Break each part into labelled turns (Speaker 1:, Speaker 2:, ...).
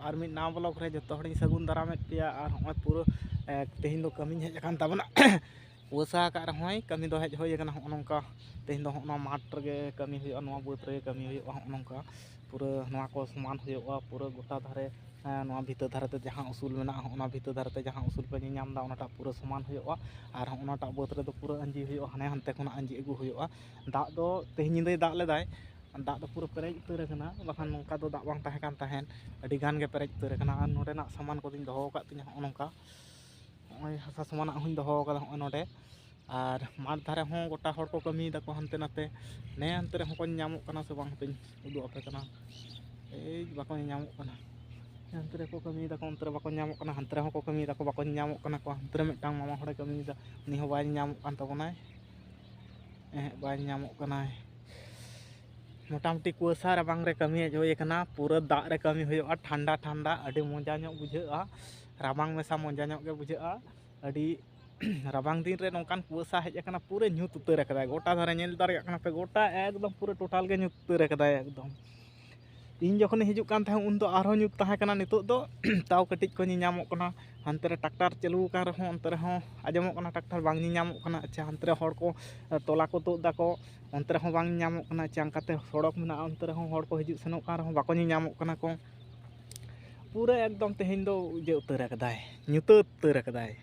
Speaker 1: और मिड नाव ब्लॉग रे जो हड़ी सगुन दारामेद पेया और हम पूरा तेहन दो कमी हेज अकान ताबना वसा का रहोय कमी दो हेज होय कना नोंका तेहन दो होना माठ रे कमी हुयो नोआ बुत रे कमी हुयो नोंका पूरा नोआ को समान हुयो पूरा गोटा धारे नोआ भीतर धारे ते जहां उसूल मेना ओना भीतर धारे ते जहां उसूल पे नाम दा ओनाटा पूरा समान हुयो और ओनाटा बुत रे दो पूरा अंजी हुयो हाने हनते खना अंजी अगु हुयो दाग दो तेहन निंदे दाग लेदाय दाग दो पूरा पेरेज उतर कना बाखान नोंका दो दाग बांग ताहे कान ताहेन अडी गान गे पेरेज उतर कना और नोडेना सामान को दिन दोहो का तिना नोंका ओय हसा समान हुन दोहो का नोडे और माठ धारे हों गोटा हड़ को कमी दाको हनते नाते ने हनते रे हों नामो कना से बांग तेन उदु आपे कना ए बाको नामो कना हनते रे को कमी दाको अंतरे बाको नामो कना हनते रे हों को कमी दाको बाको नामो कना को हनते रे मिटांग मामा हड़े कमी दा नि हो बाय नामो कान तबनाय बाय नामो कना मोटामुटी कुआसा राबांग रे कमी हेज होय कना पूरा दाग रे कमी होयो ठंडा ठंडा अडी मजा ᱧᱚᱜ बुझाआ राबांग मेसा मजा ᱧᱚᱜ गे बुझाआ अडी राबांग दिन रे नोंकान कुआसा हेज कना पूरा ᱧᱩᱛ उतर कदा गोटा धारे नेल दारिया कना पे गोटा एकदम पूरा टोटल गे ᱧᱩᱛ उतर कदा एकदम इन जखन हिजुक कान थाहे उन दो आरो ᱧᱩᱛ ताहे कना नितो दो ताव कटिज को ᱧामो कना हनते रे ट्रैक्टर चालू कान रहो अंते रे हो आजमो कना ट्रैक्टर बांग ᱧामो कना अच्छा हनते रे हड़ को तोला को तो दाको अंते रे हो बांग ᱧामो कना चांकाते सड़क मेना अंते रे हो हड़ को हिजुक सेनो कान रहो बाको ᱧामो कना को पूरा एकदम तेहन दो जे उतर कदाय ᱧᱩᱛ उतर कदाय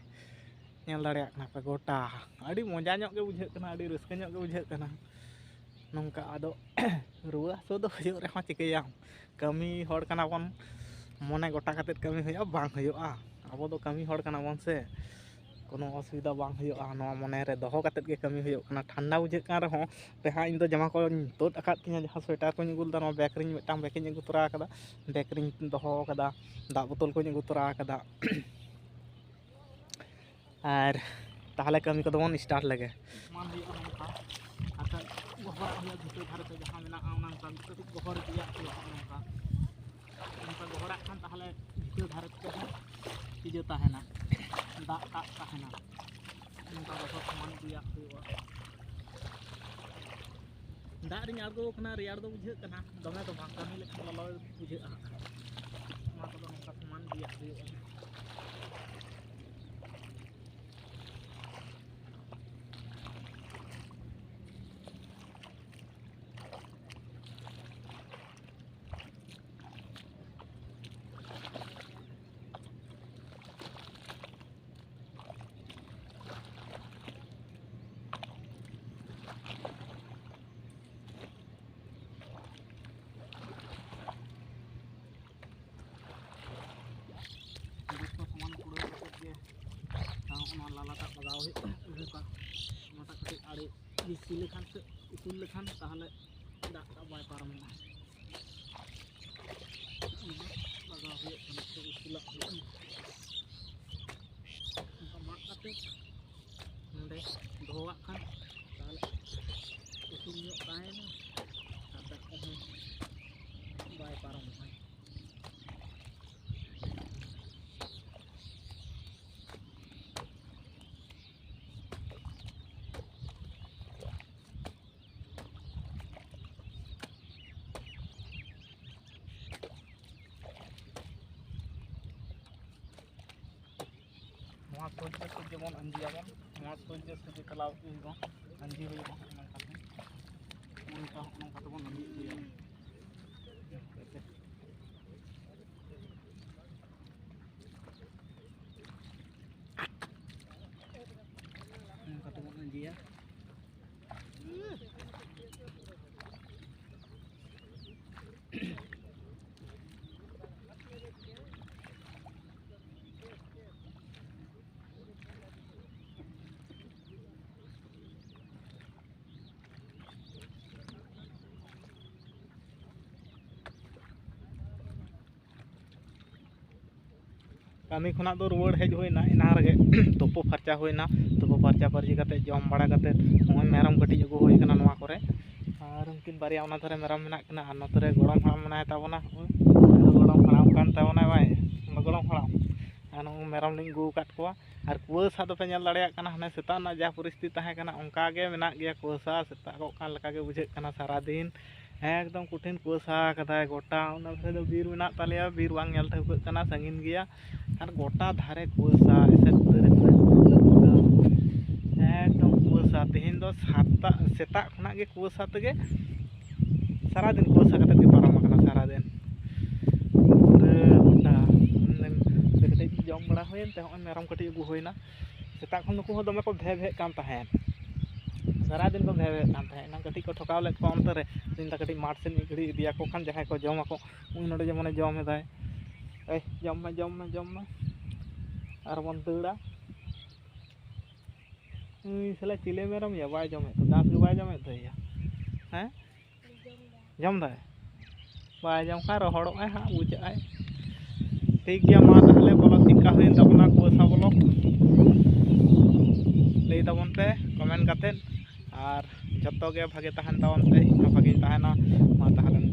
Speaker 1: नेल दारिया कना पे गोटा अडी मजा ᱧᱚᱜ गे बुझाᱹ कना अडी रस्का ᱧᱚᱜ गे बुझाᱹ कना नोंका आदो रुआ सो दो हुयो रे हो चिकैया कमी हड़ कना बन मने गोटा कतेत कमी हुयो बांग हुयो आबो दो कमी हड़ कना बन से कोनो असुविधा बांग हुयो नोआ मने रे दोहो कतेत गे कमी हुयो कना ठंडा बुझाᱹ कान रहो तेहा इन दो जमा को तोद अकात तिया जहां स्वेटर को अगुल दा नो बैग रिन मिटांग बैग इन अगु तोरा कदा बैग रिन दोहो कदा दाग बोतल को अगु तोरा कदा और ताहले कमी को दोन स्टार्ट लगे मान हुयो नोंका आता गोहर हुयो भितर धारे ते जहां मेना आउना का कटिज गोहर दिया नोंका नोंका गोहरा खान ताहले भितर धारे ते इजे ताहेना दाग ताक ताहेना नोंका दोहर समान दिया हुयो दाग रिन आगो कना रियार दो बुझाᱹ कना दमे तो बांग कमी लेखा ललो बुझाᱹ मा को नोंका समान दिया हुयो लालाटा बगाव हुयो कटे आड़े सी लेखान से उसूल लेखान ताहले दाग बाय पारमना बगाव हुयो कना से उसूला माग काते नोंडे दोवा खान ताहले उसूल ᱧᱚᱜ ताहेना दाग को बाय पारमना सोचे सोचे बन अंजियाबन सोचे सोचे चलाव हुई अंजी हुई उनका बन अंजी हुई अंजिया कमी खुना दो रुवाड़ हेज होइना इना रगे तुपो फरचा होइना तुपो फरचा परजी कते जम बड़ा कते नोय मेरम कटिज अगु होय कना नोआ करे और उनकिन बारिया ओना धरे मेरम मेना कना और नतरे गरम हराम मेनाय ताबोना गरम हराम कान ताबोना बाय गरम हराम आनो मेरम लिंग गु काट कोआ और कुआसा दो पे नेल दाड़िया कना हने सेता ना जा परिस्थिति ताहे कना ओंका गे मेना गया कुआसा सेता को कान लका गे बुझे कना सारा दिन एकदम कुठिन कुआसा कदाय गोटा उना धरे दो बीर मेना तालेया बीर वांग नेल ठौकत कना संगीन गया और गोटा धारे कुआसा एसेट उतारे एकदम कुआसा तेहेन दो सेता खना गे कुआसा तेगे सारा दिन कुआसा कते के पारम कना सारा दिन पूरा गोटा कटे जम बड़ा होयन ते होय मेरम कटे अगु होयना सेता खन नुकु हो दमे को भे भे कान ताहेन सारा दिन को भे भे कान ताहेन ना कटी को ठोकाव ले को अंतर रे दिन ता कटी माठ से घड़ी इदिया को खान जहां को जम को उन नडे जमने जम हेदाय ए जम में और बन दड़ा साला चिले मेरम या बाय जमे तो घास के बाय जमे तो या हैं जम दाय बाय जम का रोहड़ो आय हा बुझा आय ठीक गया मा ताहले बोलो चिका हुइन तबना कुआसा बोलो लई तबन पे कमेंट करते और जतो गे भागे तहन तबन पे भागे तहना मा ताहले